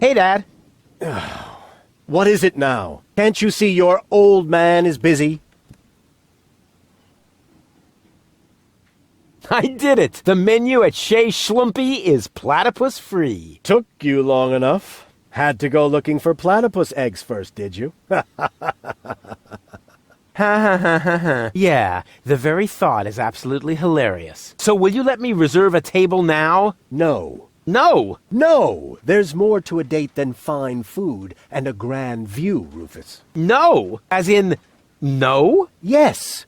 Hey, Dad. What is it now? Can't you see your old man is busy? I did it! The menu at Chez Schlumpy is platypus free. Took you long enough. Had to go looking for platypus eggs first, did you? Ha ha ha ha ha. Yeah, the very thought is absolutely hilarious. So will you let me reserve a table now? No. No! No! There's more to a date than fine food and a grand view, Rufus. No! As in, no? Yes.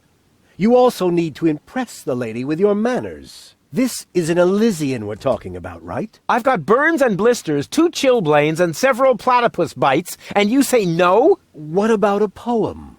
You also need to impress the lady with your manners. This is an Elysian we're talking about, right? I've got burns and blisters, 2 chilblains, and several platypus bites, and you say no? What about a poem?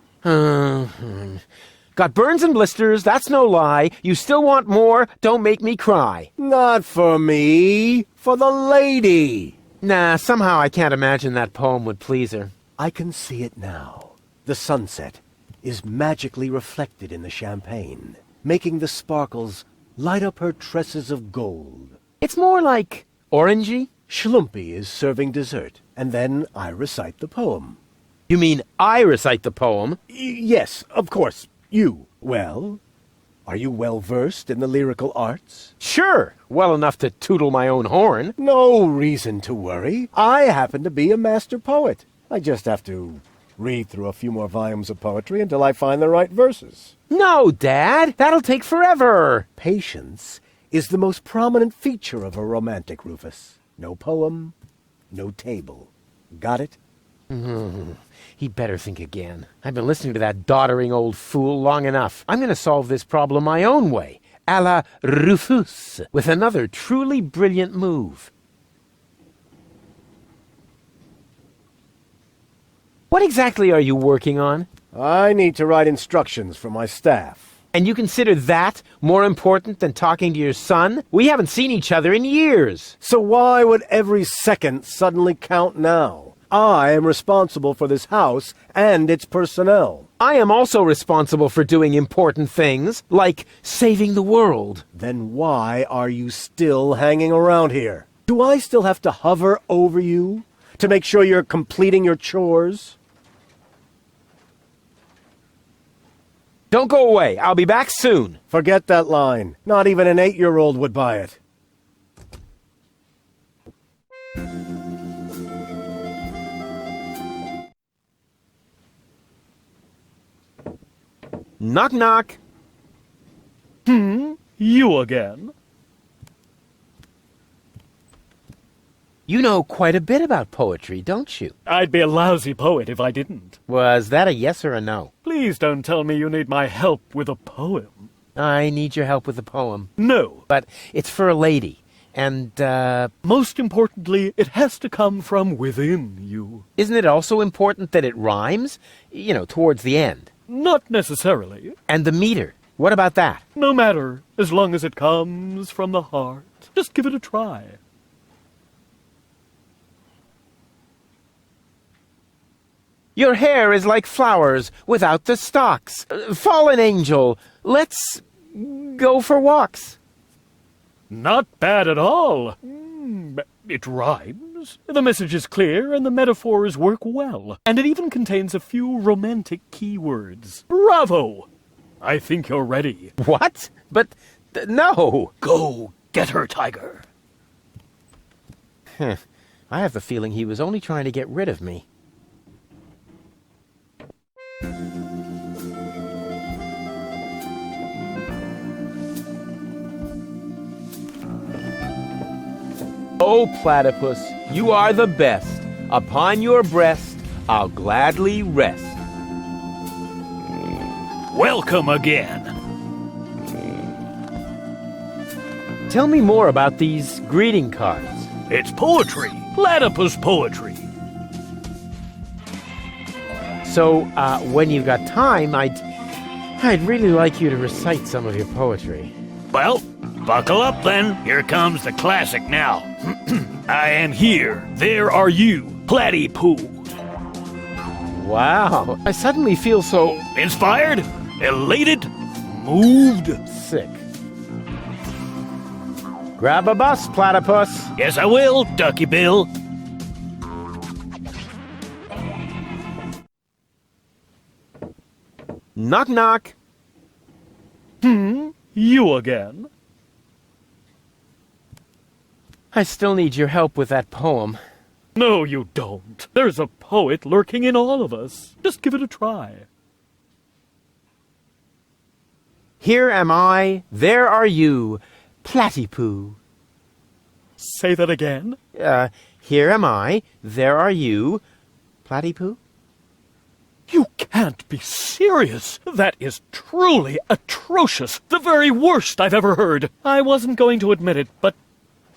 Got burns and blisters, that's no lie. You still want more? Don't make me cry. Not for me. For the lady. Nah, somehow I can't imagine that poem would please her. I can see it now. The sunset is magically reflected in the champagne, making the sparkles light up her tresses of gold. It's more like orangey. Schlumpy is serving dessert, and then I recite the poem. You mean I recite the poem? Yes, of course. You. Well, are you well-versed in the lyrical arts? Sure, well enough to tootle my own horn. No reason to worry. I happen to be a master poet. I just have to read through a few more volumes of poetry until I find the right verses. No, Dad, that'll take forever. Patience is the most prominent feature of a romantic, Rufus. No poem, no table. Got it? He'd better think again. I've been listening to that doddering old fool long enough. I'm going to solve this problem my own way, a la Rufus, with another truly brilliant move. What exactly are you working on? I need to write instructions for my staff. And you consider that more important than talking to your son? We haven't seen each other in years. So why would every second suddenly count now? I am responsible for this house and its personnel. I am also responsible for doing important things, like saving the world. Then why are you still hanging around here? Do I still have to hover over you to make sure you're completing your chores? Don't go away. I'll be back soon. Forget that line. Not even an 8-year-old would buy it. Knock, knock. You again? You know quite a bit about poetry, don't you? I'd be a lousy poet if I didn't. Was that a yes or a no? Please don't tell me you need my help with a poem. I need your help with a poem. No. But it's for a lady. And, Most importantly, it has to come from within you. isn't it also important that it rhymes? You know, towards the end. Not necessarily. And the meter. What about that? No matter, as long as it comes from the heart. Just give it a try. Your hair is like flowers without the stalks. Fallen angel, let's go for walks. Not bad at all. It rhymes. The message is clear and the metaphors work well. And it even contains a few romantic keywords. Bravo! I think you're ready. What? But, no. Go get her, Tiger. I have the feeling he was only trying to get rid of me. Oh, platypus, you are the best. Upon your breast, I'll gladly rest. Welcome again. Tell me more about these greeting cards. It's poetry. Platypus poetry. So, when you've got time, I'd really like you to recite some of your poetry. Well, buckle up then. Here comes the classic now. I am here. There are you. Platypoo. Wow, I suddenly feel so Inspired? Elated? Moved? sick. Grab a bus, platypus. Yes, I will, Ducky Bill. Knock, knock. You again? I still need your help with that poem. No, you don't. There's a poet lurking in all of us. Just give it a try. Here am I, there are you, Platypoo. Say that again? Here am I, there are you, Platypoo. You can't be serious. That is truly atrocious. The very worst I've ever heard. I wasn't going to admit it, but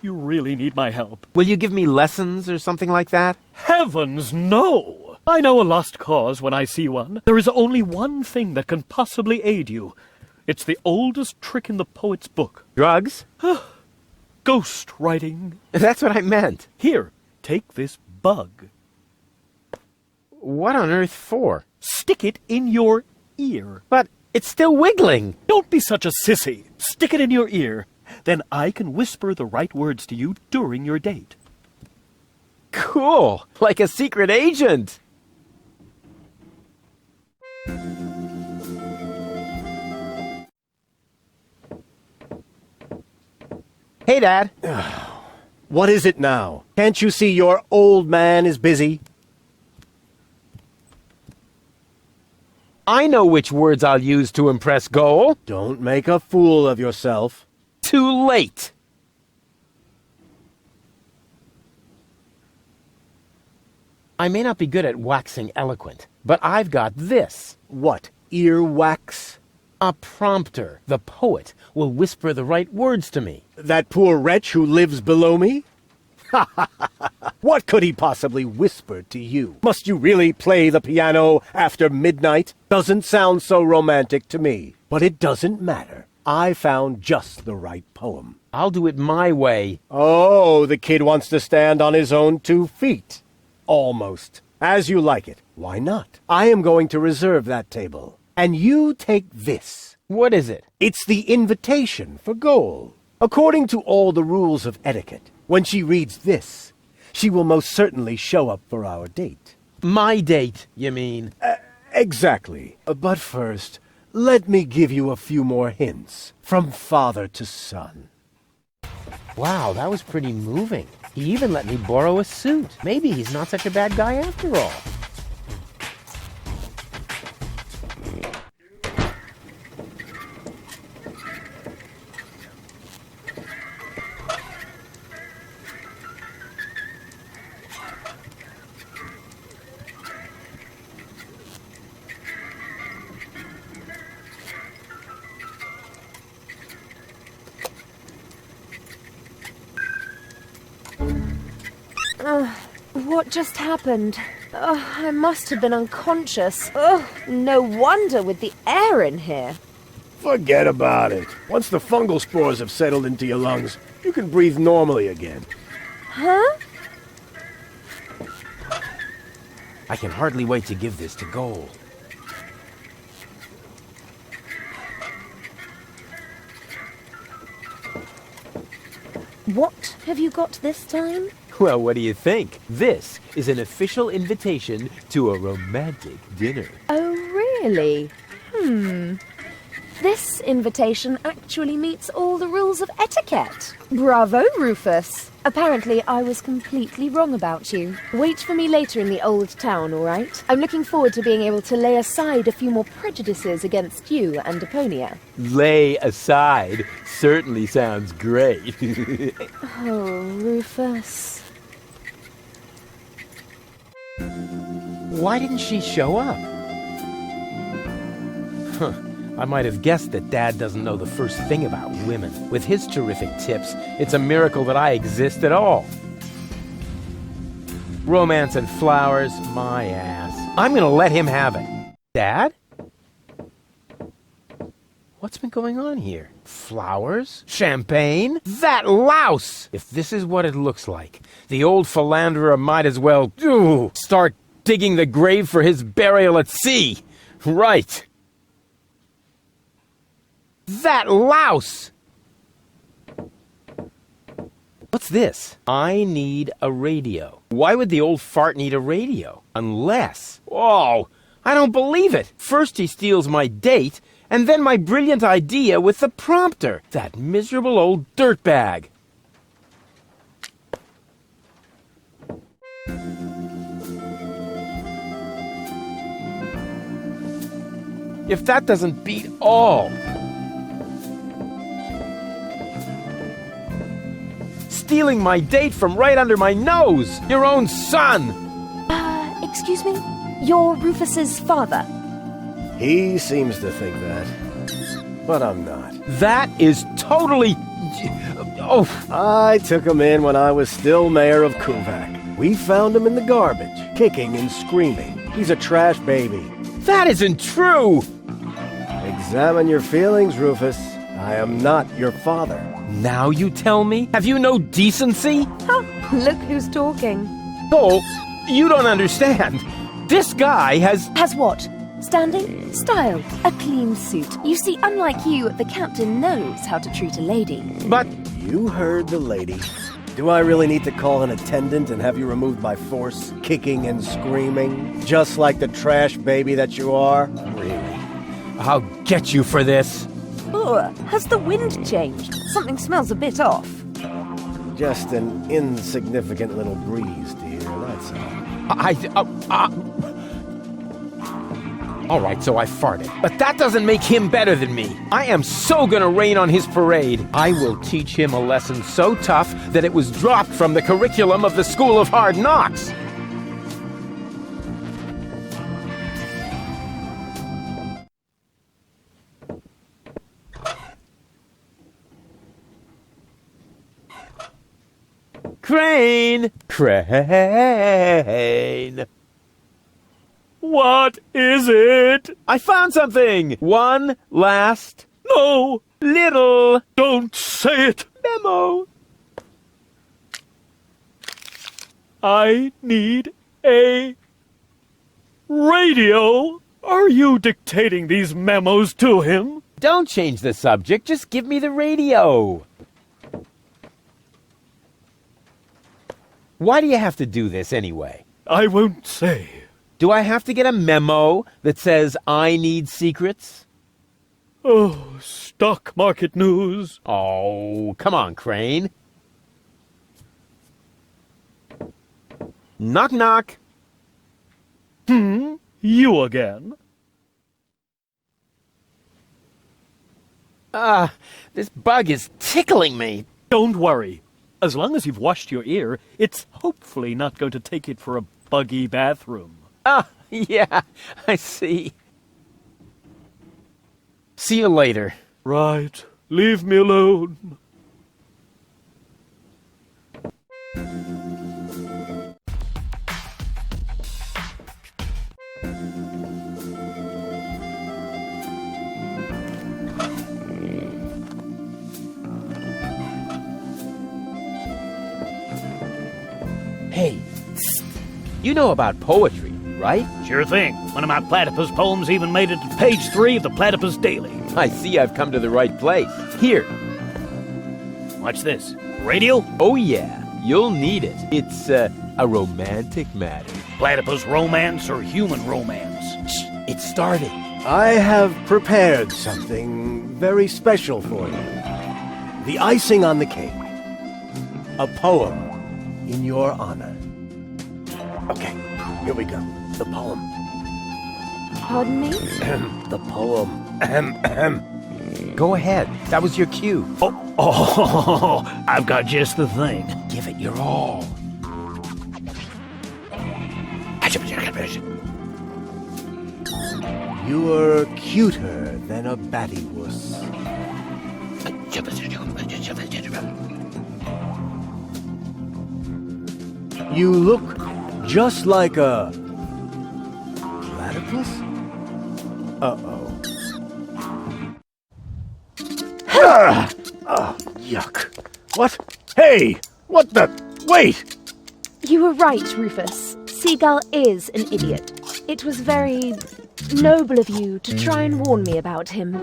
you really need my help. Will you give me lessons or something like that? Heavens, no! I know a lost cause when I see one. There is only one thing that can possibly aid you. It's the oldest trick in the poet's book. Drugs? Ghost writing. That's what I meant. Here, take this bug. What on earth for? Stick it in your ear. But it's still wiggling. Don't be such a sissy. Stick it in your ear. Then I can whisper the right words to you during your date. Cool. Like a secret agent. Hey, Dad. What is it now? Can't you see your old man is busy? I know which words I'll use to impress Goal. Don't make a fool of yourself. Too late. I may not be good at waxing eloquent, but I've got this. What, earwax? A prompter. The poet will whisper the right words to me. That poor wretch who lives below me? What could he possibly whisper to you? Must you really play the piano after midnight? Doesn't sound so romantic to me. But it doesn't matter. I found just the right poem. I'll do it my way. Oh, the kid wants to stand on his own 2 feet. Almost. As you like it. Why not? I am going to reserve that table. And you take this. What is it? It's the invitation for Goal. According to all the rules of etiquette, when she reads this, she will most certainly show up for our date. My date, you mean? Exactly. But first, let me give you a few more hints. From father to son. Wow, that was pretty moving. He even let me borrow a suit. Maybe he's not such a bad guy after all. What just happened? I must have been unconscious. No wonder with the air in here. Forget about it. Once the fungal spores have settled into your lungs, you can breathe normally again. Huh? I can hardly wait to give this to Goal. What have you got this time? Well, what do you think? This is an official invitation to a romantic dinner. Oh, really? This invitation actually meets all the rules of etiquette. Bravo, Rufus. Apparently, I was completely wrong about you. Wait for me later in the old town, all right? I'm looking forward to being able to lay aside a few more prejudices against you and Deponia. Lay aside certainly sounds great. Oh, Rufus. Why didn't she show up? I might have guessed that Dad doesn't know the first thing about women. With his terrific tips, it's a miracle that I exist at all. Romance and flowers, my ass. I'm gonna let him have it. Dad? What's been going on here? Flowers? Champagne? That louse! If this is what it looks like, the old philanderer might as well start digging the grave for his burial at sea. Right. That louse! What's this? I need a radio. Why would the old fart need a radio? Unless... Oh, I don't believe it. First he steals my date, and then my brilliant idea with the prompter. That miserable old dirtbag. If that doesn't beat all. Stealing my date from right under my nose! Your own son! Excuse me? You're Rufus's father? He seems to think that. But I'm not. That is totally... Oh, I took him in when I was still mayor of Kuvak. We found him in the garbage, kicking and screaming. He's a trash baby. that isn't true! Examine your feelings, Rufus. I am not your father. Now you tell me? Have you no decency? Oh, look who's talking. Oh, you don't understand. This guy has... Has what? Standing? Style? A clean suit. You see, unlike you, the captain knows how to treat a lady. But... You heard the lady. Do I really need to call an attendant and have you removed by force, kicking and screaming? Just like the trash baby that you are? Really? I'll get you for this. Ugh, has the wind changed? Something smells a bit off. Just an insignificant little breeze, dear, that's all. All right, so I farted. But that doesn't make him better than me. I am so gonna rain on his parade. I will teach him a lesson so tough that it was dropped from the curriculum of the School of Hard Knocks. Crane! Crane! What is it? I found something! One last No! little Don't say it! memo. I need a radio. Are you dictating these memos to him? Don't change the subject, just give me the radio. Why do you have to do this anyway? I won't say. Do I have to get a memo that says I need secrets? Oh, stock market news. Oh, come on, Crane. Knock, knock. You again? This bug is tickling me. Don't worry. As long as you've washed your ear, it's hopefully not going to take it for a buggy bathroom. Yeah, I see. See you later. Right. Leave me alone. Hey, you know about poetry, right? Sure thing. One of my platypus poems even made it to page 3 of the Platypus Daily. I see I've come to the right place. Here. Watch this. Radio? Oh yeah, you'll need it. It's a romantic matter. Platypus romance or human romance? Shh, it's starting. I have prepared something very special for you. The icing on the cake. A poem in your honor. Okay, here we go. The poem. Pardon me? The poem. Go ahead. That was your cue. Oh, I've got just the thing. Give it your all. You are cuter than a battywuss. You look just like a platypus? Uh-oh. Oh, yuck. What? Hey! What the? Wait! You were right, Rufus. Seagull is an idiot. It was very noble of you to try and warn me about him.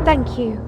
Thank you.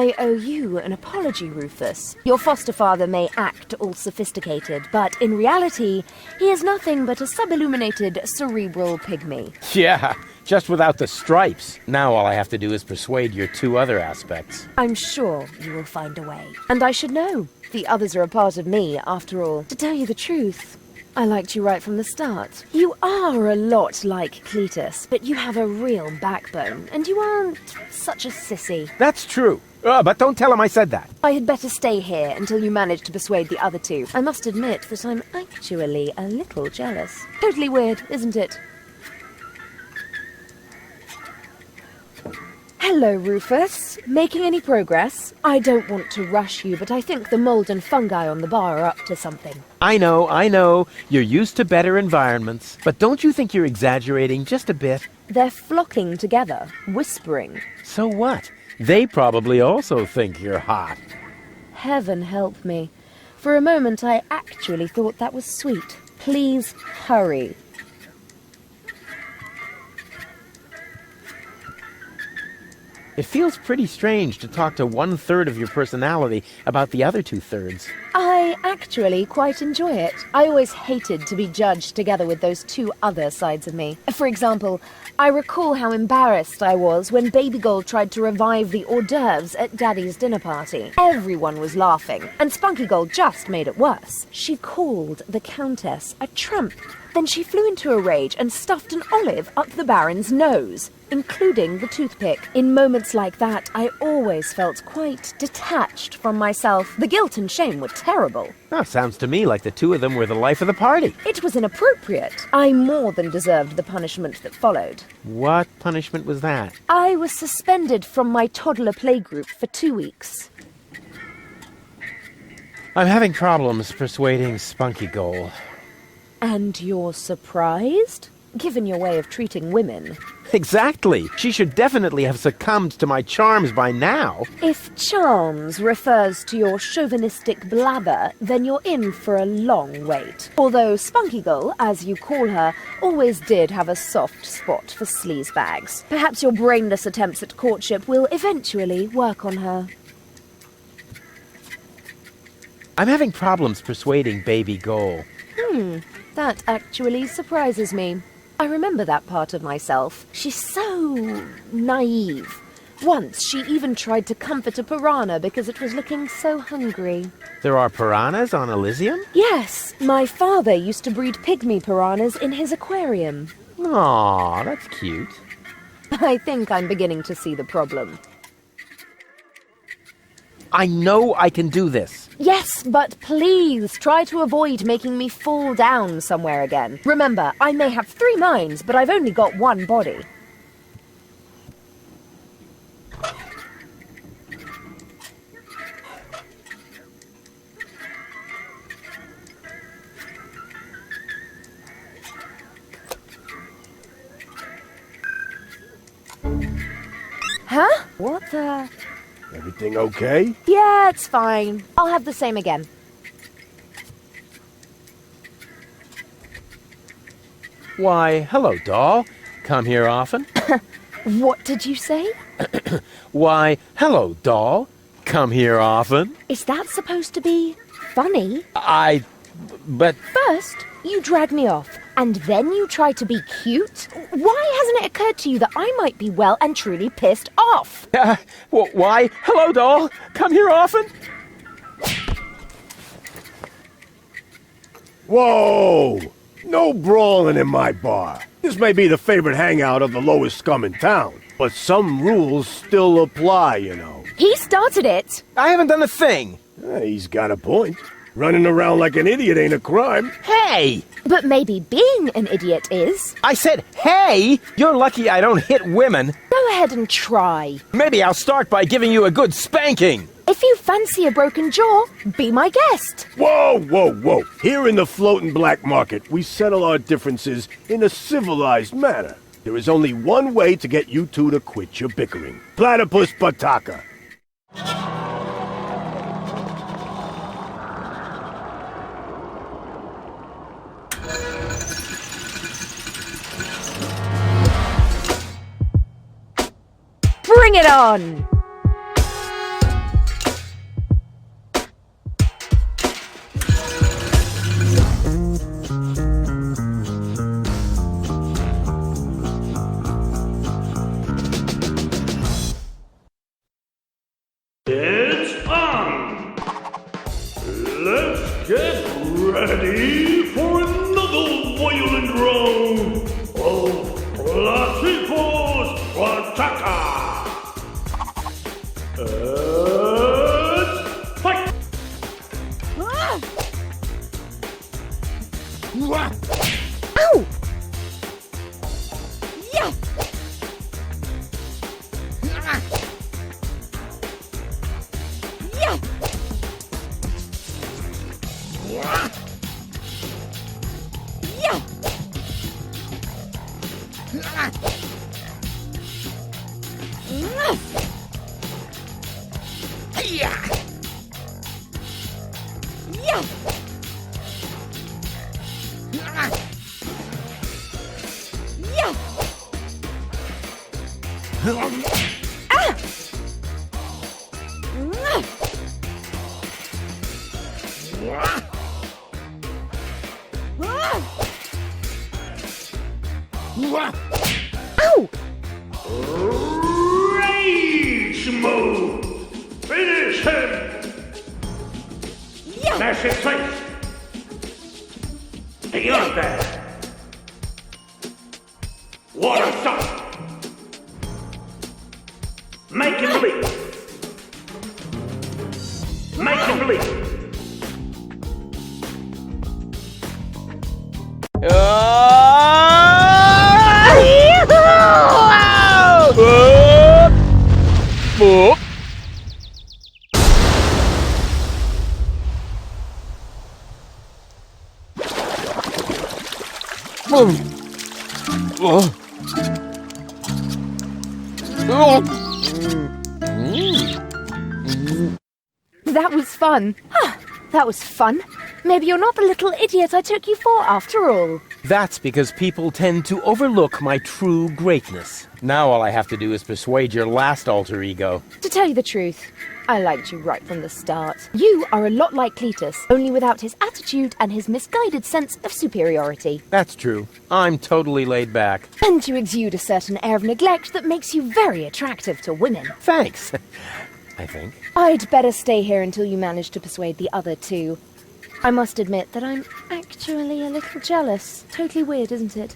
I owe you an apology, Rufus. Your foster father may act all sophisticated, but in reality, he is nothing but a sub-illuminated cerebral pygmy. Yeah, just without the stripes. Now all I have to do is persuade your two other aspects. I'm sure you will find a way. And I should know. The others are a part of me, after all. To tell you the truth, I liked you right from the start. You are a lot like Cletus, but you have a real backbone, and you aren't such a sissy. That's true. But don't tell him I said that. I had better stay here until you manage to persuade the other two. I must admit that I'm actually a little jealous. Totally weird, isn't it? Hello, Rufus. Making any progress? I don't want to rush you, but I think the mold and fungi on the bar are up to something. I know. You're used to better environments. But don't you think you're exaggerating just a bit? They're flocking together, whispering. So what? They probably also think you're hot. Heaven help me. For a moment, I actually thought that was sweet. Please hurry. It feels pretty strange to talk to 1/3 of your personality about the other 2/3. I actually quite enjoy it. I always hated to be judged together with those two other sides of me. For example, I recall how embarrassed I was when Baby Goal tried to revive the hors d'oeuvres at Daddy's dinner party. Everyone was laughing, and Spunky Goal just made it worse. She called the Countess a tramp. Then she flew into a rage and stuffed an olive up the Baron's nose, including the toothpick. In moments like that, I always felt quite detached from myself. The guilt and shame were terrible. Oh, sounds to me like the two of them were the life of the party. It was inappropriate. I more than deserved the punishment that followed. What punishment was that? I was suspended from my toddler playgroup for 2 weeks. I'm having problems persuading Spunky Goal. And you're surprised? Given your way of treating women. Exactly. She should definitely have succumbed to my charms by now. If charms refers to your chauvinistic blather, then you're in for a long wait. Although Spunky Goal, as you call her, always did have a soft spot for sleazebags. Perhaps your brainless attempts at courtship will eventually work on her. I'm having problems persuading Baby Goal. That actually surprises me. I remember that part of myself. She's so naive. Once, she even tried to comfort a piranha because it was looking so hungry. There are piranhas on Elysium? Yes, my father used to breed pygmy piranhas in his aquarium. Aw, that's cute. I think I'm beginning to see the problem. I know I can do this. Yes, but please try to avoid making me fall down somewhere again. Remember, I may have 3 minds, but I've only got 1 body. Huh? What the... Everything okay? Yeah, it's fine. I'll have the same again. Why, hello, doll. Come here often? What did you say? Why, hello, doll. Come here often? Is that supposed to be funny? But... First, you drag me off, and then you try to be cute? Why hasn't it occurred to you that I might be well and truly pissed off? Why, hello, doll. Come here often? Whoa! No brawling in my bar. This may be the favorite hangout of the lowest scum in town, but some rules still apply, you know. He started it. I haven't done a thing. He's got a point. Running around like an idiot ain't a crime. Hey! But maybe being an idiot is. I said, hey! You're lucky I don't hit women. Go ahead and try. Maybe I'll start by giving you a good spanking. If you fancy a broken jaw, be my guest. Whoa, whoa, whoa. Here in the floating black market, we settle our differences in a civilized manner. There is only one way to get you two to quit your bickering. Platypus Pataka. Bring it on! Ready for another violent round of Classicos Rataka! And fight! Ow! Yeah! Yeah! Yeah! Ow! Rage move! Finish him! Yeah! Smash his face! Beyond that! Water stop! Make him bleed! Make him bleed! That was fun. That was fun. Maybe you're not the little idiot I took you for after all. That's because people tend to overlook my true greatness. Now all I have to do is persuade your last alter ego. To tell you the truth, I liked you right from the start. You are a lot like Cletus, only without his attitude and his misguided sense of superiority. That's true. I'm totally laid back. And you exude a certain air of neglect that makes you very attractive to women. Thanks. I think. I'd better stay here until you manage to persuade the other two. I must admit that I'm actually a little jealous. Totally weird, isn't it?